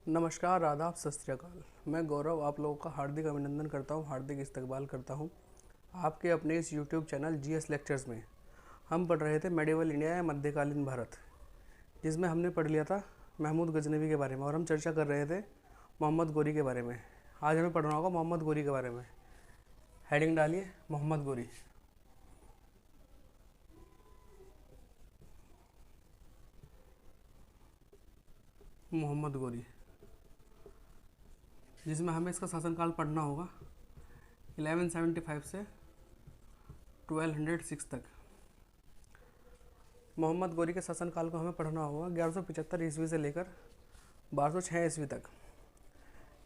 नमस्कार, आदाब, सत श्री अकाल। मैं गौरव आप लोगों का हार्दिक अभिनंदन करता हूँ, हार्दिक इस्तकबाल करता हूँ आपके अपने इस यूट्यूब चैनल जीएस लेक्चर्स में। हम पढ़ रहे थे मेडिवल इंडिया या मध्यकालीन भारत, जिसमें हमने पढ़ लिया था महमूद गजनवी के बारे में और हम चर्चा कर रहे थे मोहम्मद गोरी के बारे में। आज हमें पढ़ना होगा मोहम्मद गोरी के बारे में। हेडिंग डालिए मोहम्मद गोरी। मोहम्मद गोरी, जिसमें हमें इसका शासनकाल पढ़ना होगा 1175 से 1206 तक। मोहम्मद गोरी के शासनकाल को हमें पढ़ना होगा 1175 ईस्वी से लेकर 1206 ईस्वी तक।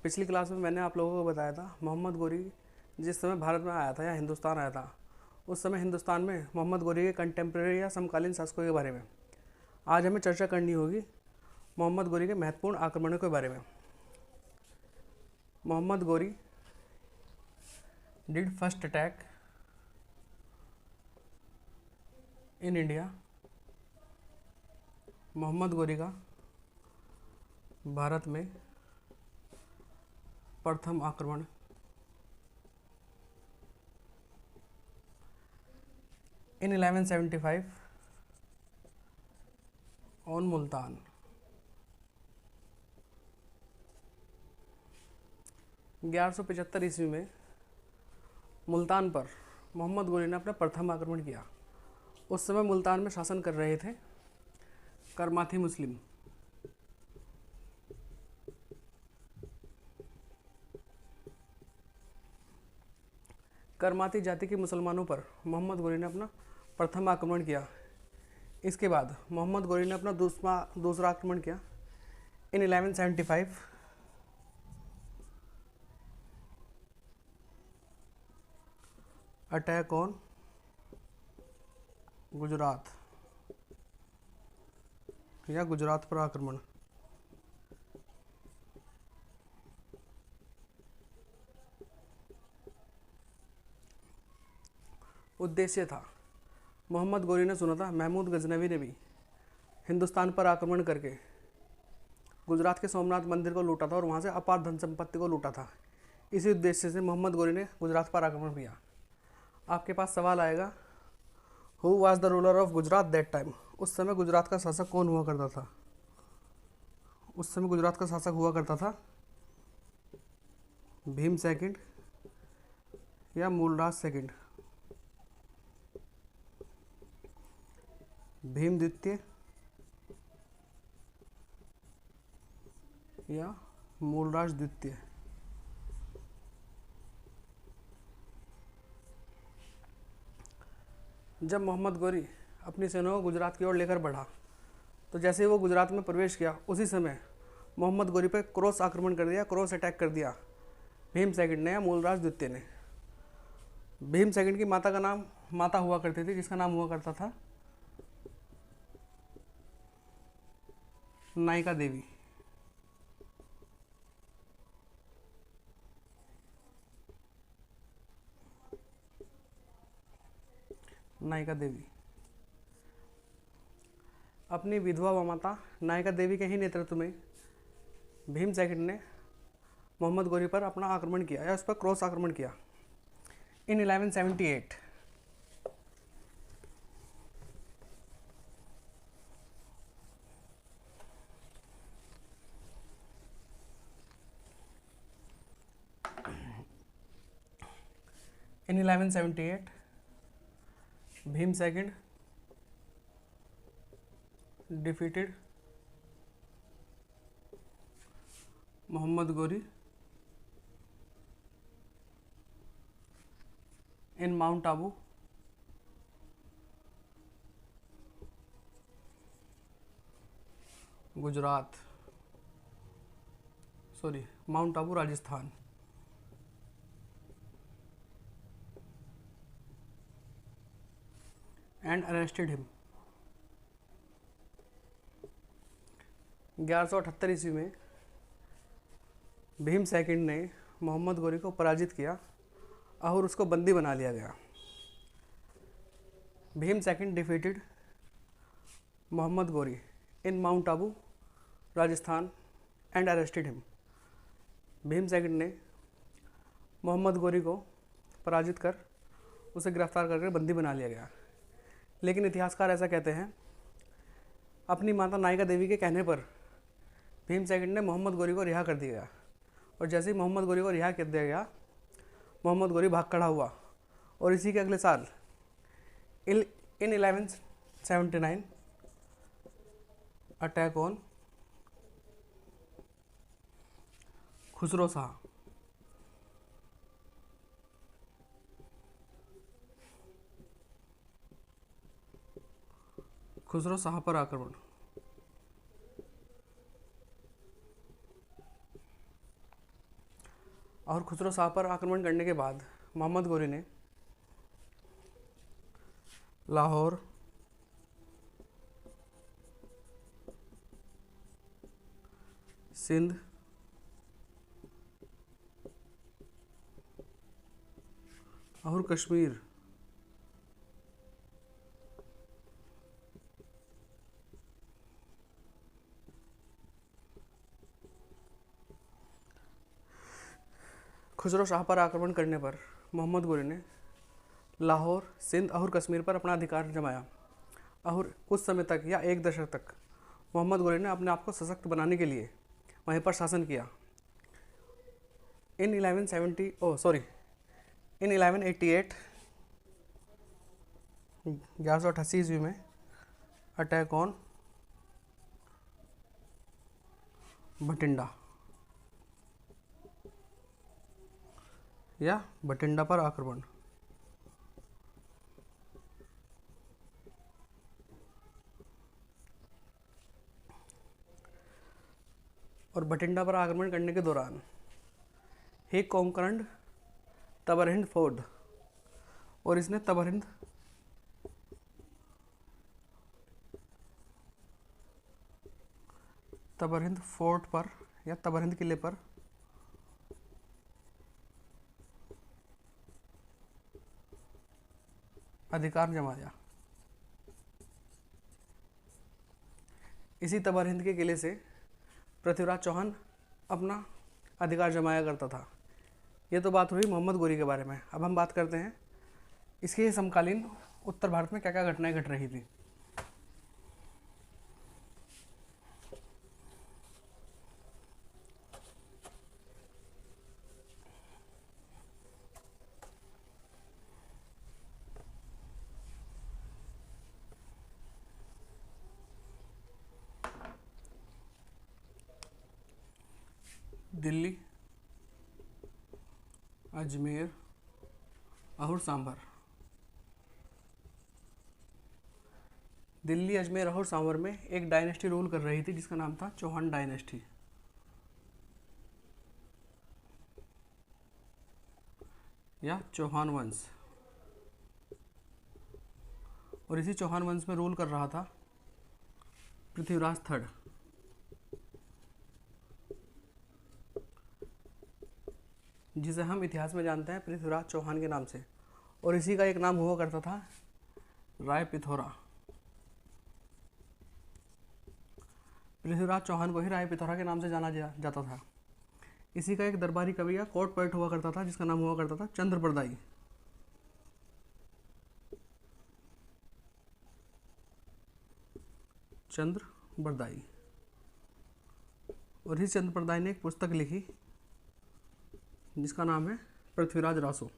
पिछली क्लास में मैंने आप लोगों को बताया था मोहम्मद गोरी जिस समय भारत में आया था या हिंदुस्तान आया था, उस समय हिंदुस्तान में मोहम्मद गोरी के कंटेम्प्रेरी या समकालीन शासकों के बारे में। आज हमें चर्चा करनी होगी मोहम्मद गोरी के महत्वपूर्ण आक्रमणों के बारे में। Mohammad Ghori did first attack in India. Mohammad Ghori का भारत में प्रथम आक्रमण इन 1175 ऑन मुल्तान। 1175 ईस्वी में मुल्तान पर मोहम्मद गोरी ने अपना प्रथम आक्रमण किया। उस समय मुल्तान में शासन कर रहे थे करमाथी मुस्लिम। करमाती जाति के मुसलमानों पर मोहम्मद गोरी ने अपना प्रथम आक्रमण किया। इसके बाद मोहम्मद गोरी ने अपना दूसरा आक्रमण किया इन 1175 अटैक ऑन गुजरात या गुजरात पर आक्रमण। उद्देश्य था, मोहम्मद गोरी ने सुना था महमूद गजनवी ने भी हिंदुस्तान पर आक्रमण करके गुजरात के सोमनाथ मंदिर को लूटा था और वहाँ से अपार धन संपत्ति को लूटा था। इसी उद्देश्य से मोहम्मद गोरी ने गुजरात पर आक्रमण किया। आपके पास सवाल आएगा, who was the ruler of Gujarat that time. उस समय गुजरात का शासक कौन हुआ करता था? उस समय गुजरात का शासक हुआ करता था भीम सेकंड या मूलराज सेकंड। भीम द्वितीय या मूलराज द्वितीय। जब मोहम्मद गोरी अपनी सेनाओं को गुजरात की ओर लेकर बढ़ा, तो जैसे ही वो गुजरात में प्रवेश किया, उसी समय मोहम्मद गोरी पर क्रॉस आक्रमण कर दिया, क्रॉस अटैक कर दिया भीम सेकंड ने या मूलराज द्वितीय ने। भीम सेकंड की माता का नाम माता हुआ करती थी, जिसका नाम हुआ करता था नायिका देवी। नायिका देवी अपनी विधवा माता नायिका देवी के ही नेतृत्व में भीम सेकंड ने मोहम्मद गोरी पर अपना आक्रमण किया या उस पर क्रॉस आक्रमण किया इन 1178। इन 1178 Bhim second defeated Mohammad Ghori in mount Abu Gujarat, mount Abu Rajasthan. And arrested him. 1178 ईस्वी में भीम सेकंड ने मोहम्मद गोरी को पराजित किया और उसको बंदी बना लिया गया। Bhim second defeated Mohammad Ghori in Mount Abu Rajasthan and arrested him. Bhim second ने मोहम्मद गोरी को पराजित कर उसे गिरफ्तार करके बंदी बना लिया गया। लेकिन इतिहासकार ऐसा कहते हैं, अपनी माता नायिका देवी के कहने पर भीम सेकंड ने मोहम्मद गोरी को रिहा कर दिया गया। और जैसे ही मोहम्मद गोरी को रिहा कर दिया गया, मोहम्मद गोरी भाग खड़ा हुआ और इसी के अगले साल इन 1179 अटैक ऑन खुसरो शाह, खुसरो शाह पर आक्रमण। और खुसरो शाह पर आक्रमण करने के बाद मोहम्मद गोरी ने लाहौर, सिंध, और कश्मीर खुसरो शाह पर आक्रमण करने पर मोहम्मद गोरी ने लाहौर, सिंध और कश्मीर पर अपना अधिकार जमाया और कुछ समय तक या एक दशक तक मोहम्मद गोरी ने अपने आप को सशक्त बनाने के लिए वहीं पर शासन किया। इन 1188 1188 ईस्वी में अटैक ऑन भटिंडा या भटिंडा पर आक्रमण। और भटिंडा पर आक्रमण करने के दौरान ही कॉन्करड तबरहिंद फोर्ट, और इसने तबरहिंद फोर्ट पर या तबरहिंद किले पर अधिकार जमाया। इसी तबरहिंद के किले से पृथ्वीराज चौहान अपना अधिकार जमाया करता था। ये तो बात हुई मोहम्मद गोरी के बारे में। अब हम बात करते हैं इसके समकालीन उत्तर भारत में क्या क्या घटनाएं घट रही थी। दिल्ली, अजमेर और सांभर। दिल्ली, अजमेर और सांभर में एक डायनेस्टी रूल कर रही थी जिसका नाम था चौहान डायनेस्टी या चौहान वंश। और इसी चौहान वंश में रूल कर रहा था पृथ्वीराज थर्ड। जिसे हम इतिहास में जानते हैं पृथ्वीराज चौहान के नाम से। और इसी का एक नाम हुआ करता था राय पिथौरा। पृथ्वीराज चौहान को ही राय पिथौरा के नाम से जाना जाता था। इसी का एक दरबारी कवि या कोर्ट पोएट हुआ करता था जिसका नाम हुआ करता था चंद्र बरदाई। चंद्र बरदाई। और इस चंद्र बरदाई ने एक पुस्तक लिखी जिसका नाम है पृथ्वीराज रासो।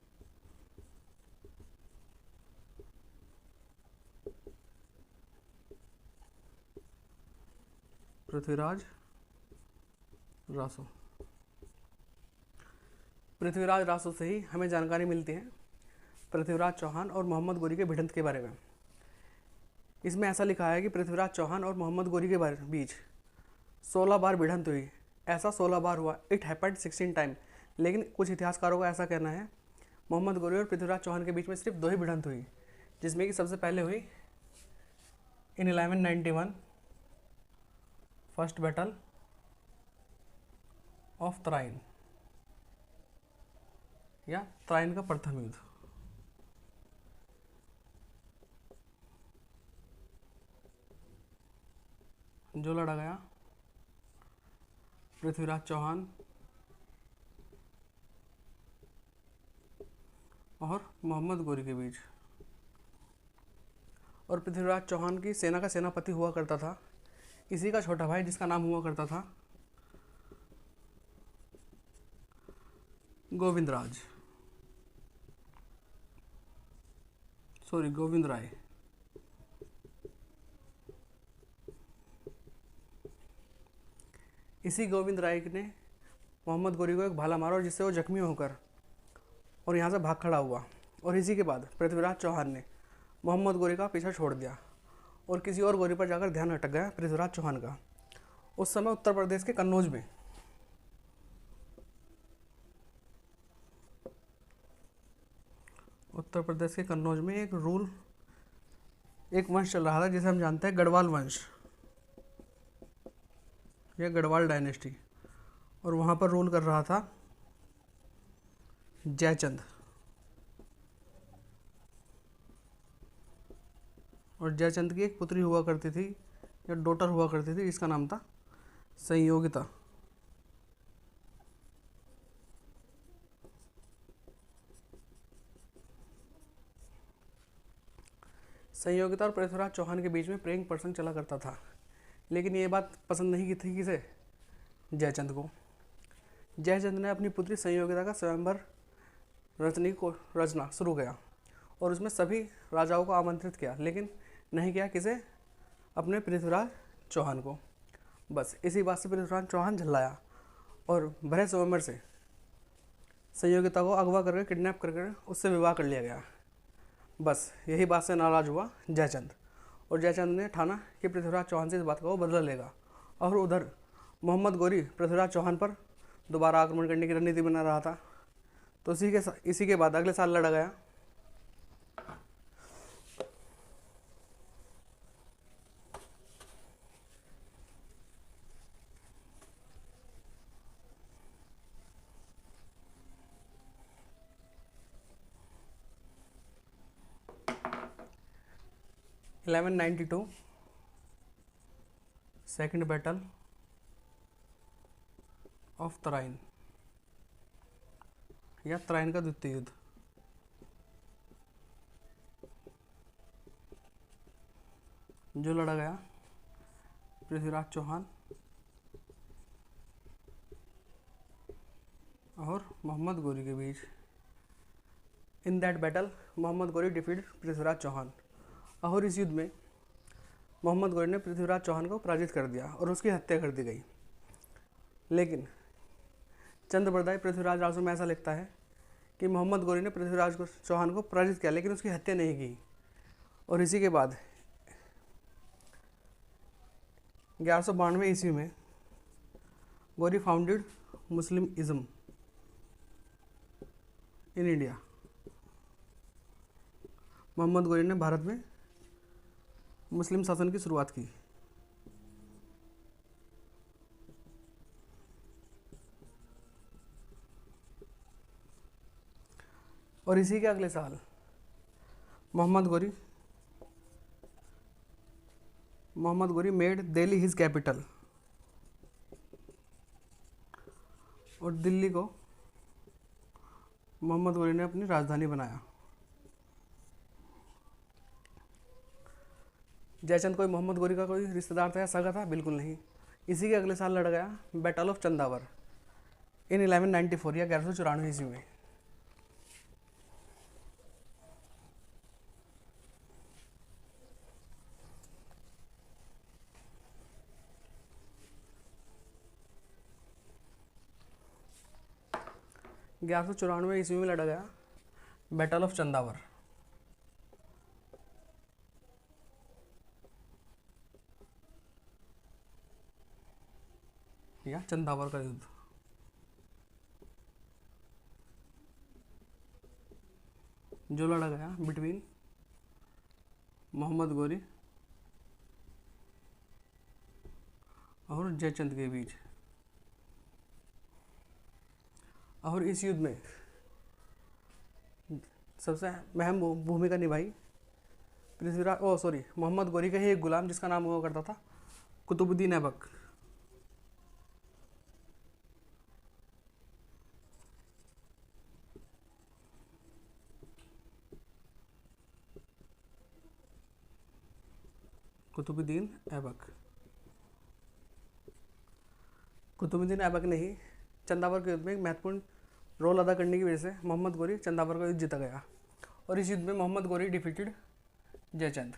पृथ्वीराज रासो। पृथ्वीराज रासो से ही हमें जानकारी मिलती है पृथ्वीराज चौहान और मोहम्मद गोरी के भिड़ंत के बारे में। इसमें ऐसा लिखा है कि पृथ्वीराज चौहान और मोहम्मद गोरी के बीच 16 बार भिड़ंत हुई। ऐसा 16 बार हुआ, इट हैपेंड 16 टाइम। लेकिन कुछ इतिहासकारों का ऐसा कहना है मोहम्मद गोरी और पृथ्वीराज चौहान के बीच में सिर्फ 2 ही भिड़ंत हुई, जिसमें कि सबसे पहले हुई इन 1191 फर्स्ट बैटल ऑफ त्राइन या त्राइन का प्रथम युद्ध। जो लड़ा गया पृथ्वीराज चौहान और मोहम्मद गोरी के बीच। और पृथ्वीराज चौहान की सेना का सेनापति हुआ करता था इसी का छोटा भाई, जिसका नाम हुआ करता था गोविंद राय। इसी गोविंद राय ने मोहम्मद गोरी को एक भाला मारा और जिससे वो जख्मी होकर और यहाँ से भाग खड़ा हुआ। और इसी के बाद पृथ्वीराज चौहान ने मोहम्मद गोरी का पीछा छोड़ दिया और किसी और गोरी पर जाकर ध्यान अटक गया पृथ्वीराज चौहान का। उस समय उत्तर प्रदेश के कन्नौज में एक वंश चल रहा था जिसे हम जानते हैं गढ़वाल वंश या गढ़वाल डायनेस्टी। और वहाँ पर रूल कर रहा था जयचंद। और जयचंद की एक पुत्री हुआ करती थी या डॉटर हुआ करती थी जिसका नाम था संयोगिता। संयोगिता और पृथ्वीराज चौहान के बीच में प्रेम प्रसंग चला करता था, लेकिन ये बात पसंद नहीं की थी किसे, जयचंद को। जयचंद ने अपनी पुत्री संयोगिता का स्वयंवर रचना शुरू किया और उसमें सभी राजाओं को आमंत्रित किया, लेकिन नहीं किया किसे, अपने पृथ्वीराज चौहान को। बस इसी बात से पृथ्वीराज चौहान झल्लाया और भरे स्वयंवर से संयोगिता को अगवा करके किडनैप करके उससे विवाह कर लिया गया। बस यही बात से नाराज हुआ जयचंद और जयचंद ने ठाना कि पृथ्वीराज चौहान से इस बात का वो बदला लेगा। और उधर मोहम्मद गोरी पृथ्वीराज चौहान पर दोबारा आक्रमण करने की रणनीति बना रहा था। तो इसी के बाद अगले साल लड़ा गया। सेकेंड बैटल ऑफ तराइन या तराइन का द्वितीय युद्ध। जो लड़ा गया पृथ्वीराज चौहान और मोहम्मद गोरी के बीच। In that battle Mohammad Ghori defeat Prithviraj Chauhan. और इस युद्ध में मोहम्मद गोरी ने पृथ्वीराज चौहान को पराजित कर दिया और उसकी हत्या कर दी गई। लेकिन चंद्रप्रदाय पृथ्वीराज रासो में ऐसा लिखता है कि मोहम्मद गोरी ने पृथ्वीराज चौहान को पराजित किया लेकिन उसकी हत्या नहीं की। और इसी के बाद 1192 ईस्वी में Ghori founded Muslim ism in India. Mohammad Ghori ने भारत में मुस्लिम शासन की शुरुआत की। और इसी के अगले साल Mohammad Ghori made Delhi his capital. और दिल्ली को मोहम्मद गोरी ने अपनी राजधानी बनाया। जयचंद कोई मोहम्मद गोरी का कोई रिश्तेदार था या सगा था? बिल्कुल नहीं। इसी के अगले साल लड़ा गया बैटल ऑफ चंदावर इन 1194 या 1194 ईस्वी में। ईस्वी में लड़ा गया बैटल ऑफ चंदावर। या चंदावर का युद्ध। जो लड़ा गया बिटवीन मोहम्मद गोरी और जयचंद के बीच। और इस युद्ध में सबसे अहम भूमिका निभाई मोहम्मद गोरी का ही एक गुलाम जिसका नाम हुआ करता था कुतुबुद्दीन ऐबक। कुतुबुद्दीन ऐबक। कुतुबुद्दीन ऐबक ने ही चंदावर के युद्ध में एक महत्वपूर्ण रोल अदा करने की वजह से मोहम्मद गोरी चंदावर का युद्ध जीता गया, और इस युद्ध में मोहम्मद गोरी डिफीटेड जयचंद,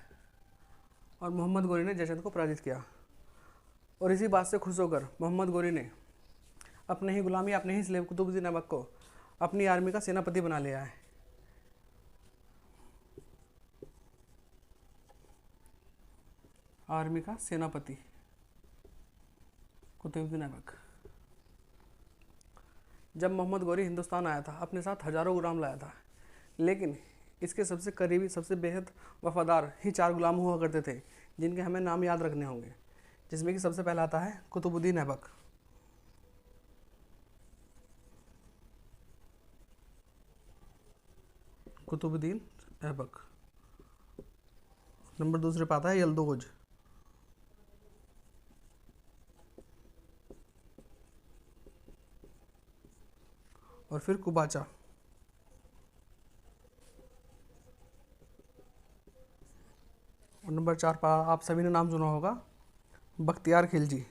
और मोहम्मद गोरी ने जयचंद को पराजित किया। और इसी बात से खुश होकर मोहम्मद गोरी ने अपने ही गुलाम या अपने ही स्लेव कुतुबुद्दीन ऐबक को अपनी आर्मी का सेनापति बना लिया है। आर्मी का सेनापति कुतुबुद्दीन ऐबक। जब मोहम्मद गोरी हिंदुस्तान आया था, अपने साथ हजारों गुलाम लाया था, लेकिन इसके सबसे करीबी, सबसे बेहद वफादार ही 4 गुलाम हुआ करते थे, जिनके हमें नाम याद रखने होंगे, जिसमें कि सबसे पहला आता है कुतुबुद्दीन ऐबक। कुतुबुद्दीन ऐबक। नंबर दूसरे पे आता है यल्दोज। और फिर कुबाचा। और नंबर 4 पर आप सभी ने नाम सुना होगा, बख्तियार खिलजी।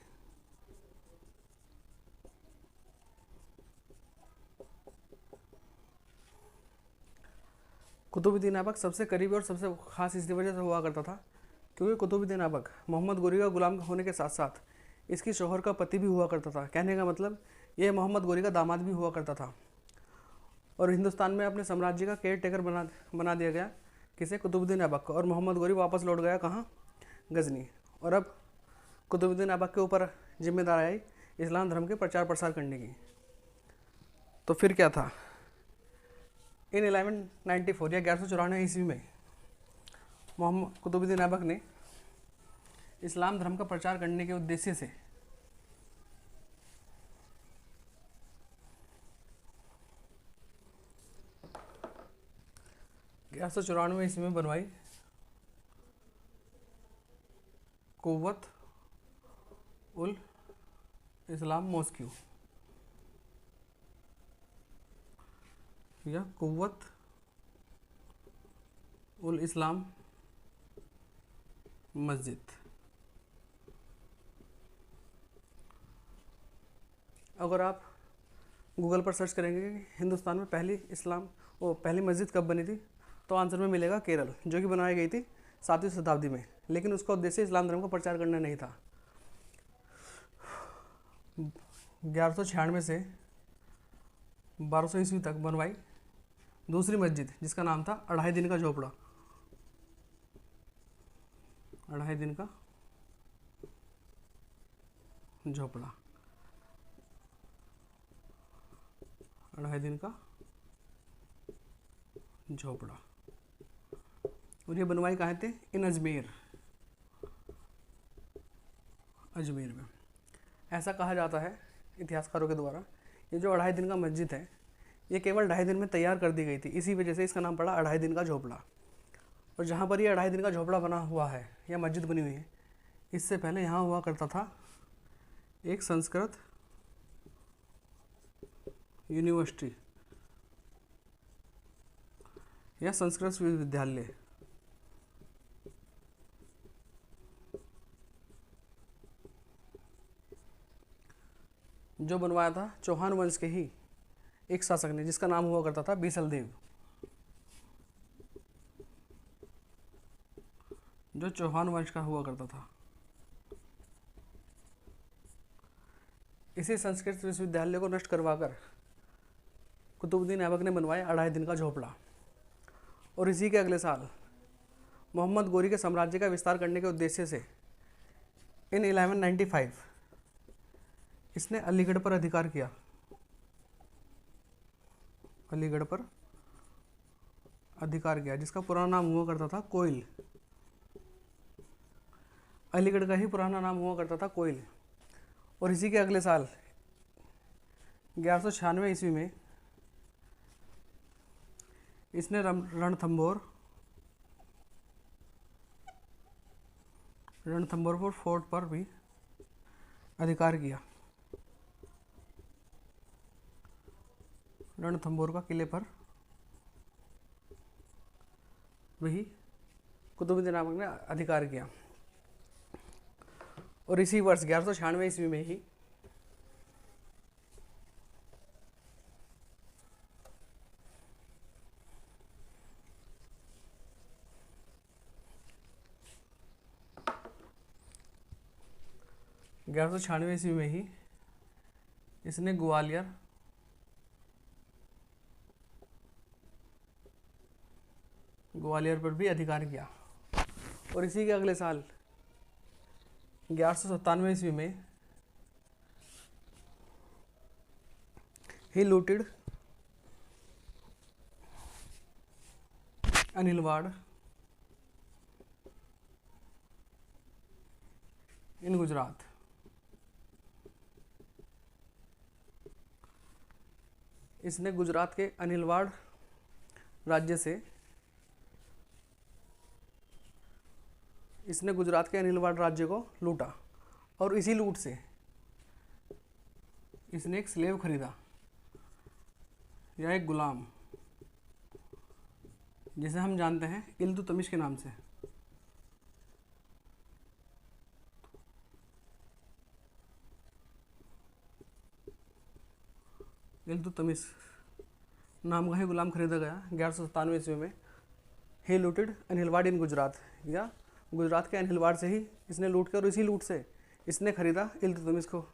कुतुबुद्दीन ऐबक सबसे करीबी और सबसे खास इसी वजह से हुआ करता था क्योंकि कुतुबुद्दीन ऐबक मोहम्मद गोरी का गुलाम होने के साथ साथ इसकी शौहर का पति भी हुआ करता था। कहने का मतलब ये मोहम्मद गोरी का दामाद भी हुआ करता था। और हिंदुस्तान में अपने साम्राज्य का केयर टेकर बना दिया गया किसे, कुतुबुद्दीन ऐबक को। और मोहम्मद गोरी वापस लौट गया कहाँ, गजनी। और अब कुतुबुद्दीन ऐबक के ऊपर जिम्मेदारी आई इस्लाम धर्म के प्रचार प्रसार करने की। तो फिर क्या था, इन 1194 या 1194 ईस्वी में मोहम्मद कुतुबुद्दीन ऐबक ने इस्लाम धर्म का प्रचार करने के उद्देश्य से 1194 ईस्वी में बनवाई कुव्वत उल इस्लाम मॉस्क्यू, या कुव्वत उल इस्लाम मस्जिद। अगर आप गूगल पर सर्च करेंगे कि हिंदुस्तान में पहली मस्जिद कब बनी थी, तो आंसर में मिलेगा केरल, जो कि बनाई गई थी 7वीं शताब्दी में। लेकिन उसका उद्देश्य इस्लाम धर्म का प्रचार करना नहीं था। 1196 से 1200 ईस्वी तक बनवाई दूसरी मस्जिद, जिसका नाम था 2.5 दिन का झोपड़ा। 2.5 दिन का झोपड़ा। 2.5 दिन का झोपड़ा। और ये बनवाई कहाँ थे, इन अजमेर में। ऐसा कहा जाता है इतिहासकारों के द्वारा, ये जो 2.5 दिन का मस्जिद है, ये केवल 2.5 दिन में तैयार कर दी गई थी। इसी वजह से इसका नाम पड़ा 2.5 दिन का झोपड़ा। और जहाँ पर ये 2.5 दिन का झोपड़ा बना हुआ है या मस्जिद बनी हुई है, इससे पहले यहाँ हुआ करता था एक संस्कृत यूनिवर्सिटी या संस्कृत विश्वविद्यालय। जो बनवाया था चौहान वंश के ही एक शासक ने, जिसका नाम हुआ करता था बीसलदेव। जो चौहान वंश का हुआ करता था। इसी संस्कृत विश्वविद्यालय को नष्ट करवाकर कुतुबुद्दीन ऐबक ने बनवाया 2.5 दिन का झोपड़ा। और इसी के अगले साल मोहम्मद गोरी के साम्राज्य का विस्तार करने के उद्देश्य से इन 1195 इसने अलीगढ़ पर अधिकार किया। अलीगढ़ पर अधिकार किया, जिसका पुराना नाम हुआ करता था कोइल। अलीगढ़ का ही पुराना नाम हुआ करता था कोइल। और इसी के अगले साल 1196 ईस्वी में इसने रणथंभौर फोर्ट पर भी अधिकार किया। रणथंभौर का किले पर वही कुतुबुद्दीन ऐबक ने अधिकार किया। और इसी वर्ष 1196 ईस्वी में ही 1196 ईस्वी में ही इसने ग्वालियर पर भी अधिकार किया। और इसी के अगले साल 1197 ईस्वी में ही लूटेड अनिलवाड़ इन गुजरात। इसने गुजरात के अनिलवाड़ राज्य से को लूटा और इसी लूट से इसने एक स्लेव खरीदा या एक गुलाम, जिसे हम जानते हैं इल्तुतमिश के नाम से। इल्तुतमिश नाम का ही गुलाम खरीदा गया 1197 ईस्वी में। ही लूटेड अनिलवाड़ इन गुजरात, या गुजरात के अनिलवाड़ से ही इसने लूट कर और इसी लूट से इसने खरीदा इल्तुतमिश को।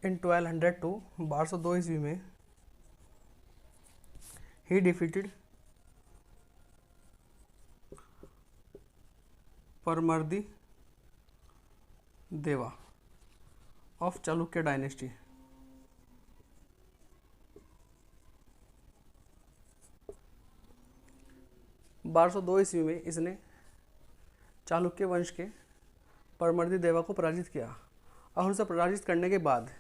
इन 1202 1202 ईस्वी में ही डिफीटेड परमर्दी देवा ऑफ चालुक्य डायनेस्टी। बारह सौ दो ईस्वी में इसने चालुक्य वंश के परमर्दी देवा को पराजित किया और उसे पराजित करने के बाद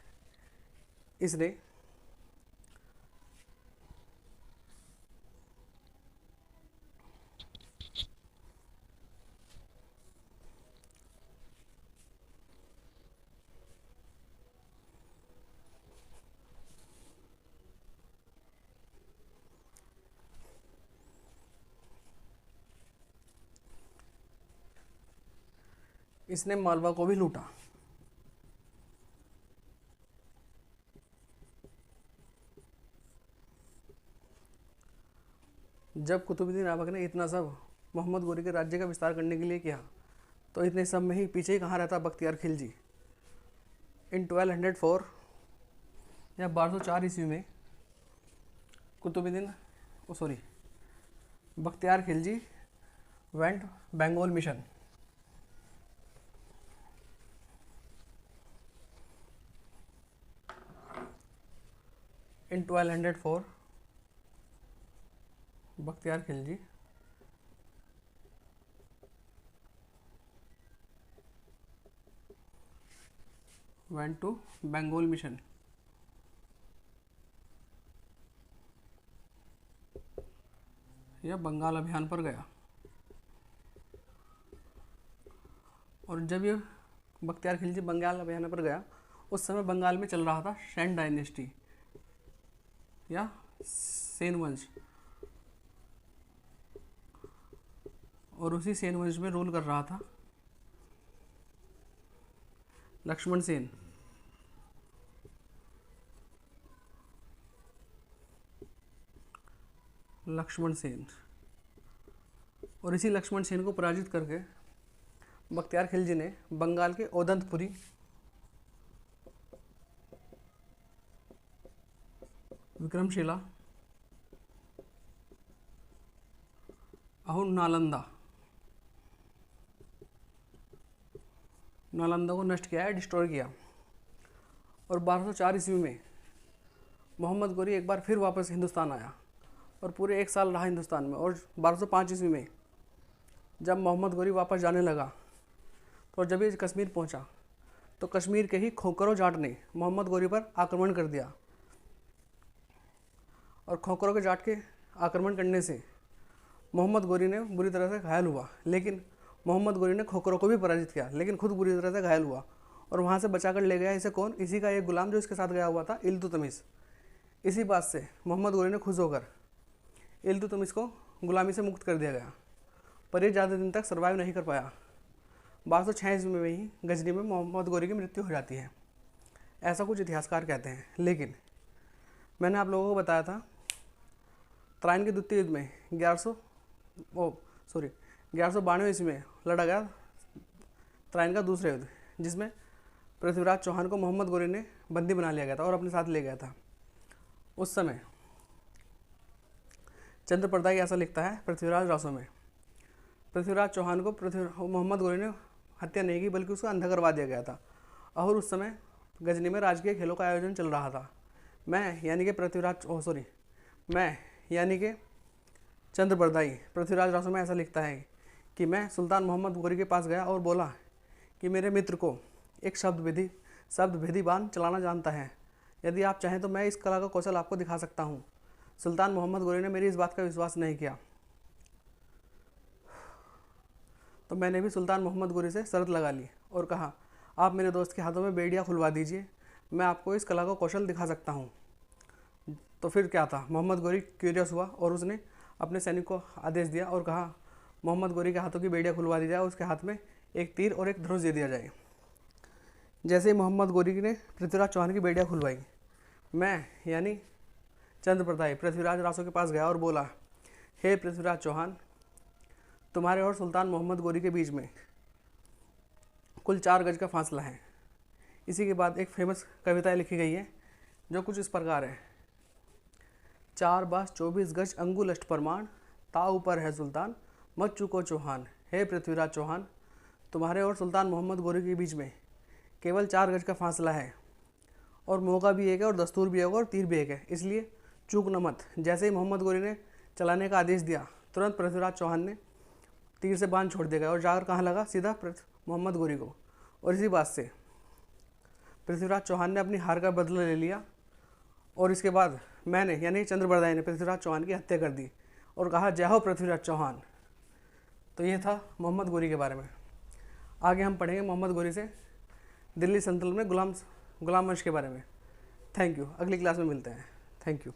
इसने मालवा को भी लूटा। जब कुतुबुद्दीन ऐबक ने इतना सब मोहम्मद गोरी के राज्य का विस्तार करने के लिए किया, तो इतने सब में ही पीछे ही कहाँ रहता बख्तियार खिलजी। इन 1204 या 1204 ईस्वी में Bakhtiyar Khilji went Bengal mission. In 1204 Bakhtiyar Khilji went to Bengal mission. यह बंगाल अभियान पर गया। और जब यह बख्तियार खिलजी बंगाल अभियान पर गया, उस समय बंगाल में चल रहा था सेन डायनेस्टी या सेन वंश, और उसी सेन वंश में रूल कर रहा था लक्ष्मण सेन। और इसी लक्ष्मण सेन को पराजित करके बख्तियार खिलजी ने बंगाल के ओदंतपुरी, विक्रमशिला और नालंदा को नष्ट किया है, डिस्ट्रॉय किया। और 1204 ईस्वी में मोहम्मद गोरी एक बार फिर वापस हिंदुस्तान आया और पूरे एक साल रहा हिंदुस्तान में। और 1205 ईस्वी में जब मोहम्मद गोरी वापस जाने लगा, तो जब ये कश्मीर पहुंचा, तो कश्मीर के ही खोखरो जाट ने मोहम्मद गोरी पर आक्रमण कर दिया। और खोखरो के जाट के आक्रमण करने से मोहम्मद गोरी ने बुरी तरह से घायल हुआ, लेकिन मोहम्मद गोरी ने खोखरों को भी पराजित किया, लेकिन खुद बुरी तरह से घायल हुआ और वहाँ से बचाकर ले गया इसे कौन? इसी का एक गुलाम जो इसके साथ गया हुआ था, इल्तुतमिश। इसी बात से मोहम्मद गोरी ने खुश होकर इल्तुतमिश को गुलामी से मुक्त कर दिया गया, पर यह ज़्यादा दिन तक सर्वाइव नहीं कर पाया। 1206 ईस्वी में ही गजनी में मोहम्मद गोरी की मृत्यु हो जाती है, ऐसा कुछ इतिहासकार कहते हैं। लेकिन मैंने आप लोगों को बताया था तराइन के द्वितीय युद्ध में 1192 ईस्वी में लड़ा गया तराइन का दूसरा युद्ध, जिसमें पृथ्वीराज चौहान को मोहम्मद गोरी ने बंदी बना लिया गया था और अपने साथ ले गया था। उस समय चंद्रप्रदाई ऐसा लिखता है पृथ्वीराज रासों में, पृथ्वीराज चौहान को मोहम्मद गोरी ने हत्या नहीं की, बल्कि उसको अंधा करवा दिया गया था। और उस समय गजनी में राजकीय खेलों का आयोजन चल रहा था। मैं यानी कि चंद्रप्रदाई पृथ्वीराज रासों में ऐसा लिखता है कि मैं सुल्तान मोहम्मद गोरी के पास गया और बोला कि मेरे मित्र को एक शब्द भेदी बाण चलाना जानता है। यदि आप चाहें तो मैं इस कला का कौशल आपको दिखा सकता हूँ। सुल्तान मोहम्मद गोरी ने मेरी इस बात का विश्वास नहीं किया, तो मैंने भी सुल्तान मोहम्मद गोरी से शर्त लगा ली और कहा, आप मेरे दोस्त के हाथों में बेड़ियाँ खुलवा दीजिए, मैं आपको इस कला का कौशल दिखा सकता हूँ। तो फिर क्या था, मोहम्मद गोरी क्यूरियस हुआ और उसने अपने सैनिक को आदेश दिया और कहा मोहम्मद गोरी के हाथों की बेड़ियाँ खुलवा दी जाए, उसके हाथ में एक तीर और एक धनुष दे दिया जाए। जैसे ही मोहम्मद गोरी ने पृथ्वीराज चौहान की बेड़ियाँ खुलवाई, मैं यानी चंद्रप्रदाई पृथ्वीराज रासों के पास गया और बोला, हे पृथ्वीराज चौहान, तुम्हारे और सुल्तान मोहम्मद गोरी के बीच में कुल 4 गज का फासला है। इसी के बाद एक फेमस कविता लिखी गई है जो कुछ इस प्रकार है, 4 बास 24 गज अंगुल अष्ट प्रमाण, ता ऊपर है सुल्तान मत चुको चौहान। हे पृथ्वीराज चौहान, तुम्हारे और सुल्तान मोहम्मद गोरी के बीच में केवल 4 गज का फासला है और मौका भी एक है और दस्तूर भी एक और तीर भी एक है, इसलिए चूक न मत। जैसे ही मोहम्मद गोरी ने चलाने का आदेश दिया, तुरंत पृथ्वीराज चौहान ने तीर से बाण छोड़ दिया गया और जाकर कहाँ लगा? सीधा मोहम्मद गोरी को। और इसी बात से पृथ्वीराज चौहान ने अपनी हार का बदला ले लिया और इसके बाद मैंने यानी चंद्रप्रदाई ने पृथ्वीराज चौहान की हत्या कर दी और कहा, जय हो पृथ्वीराज चौहान। तो ये था मोहम्मद गोरी के बारे में। आगे हम पढ़ेंगे मोहम्मद गोरी से दिल्ली सल्तनत में गुलाम वंश के बारे में। Thank you. अगली क्लास में मिलते हैं। Thank you.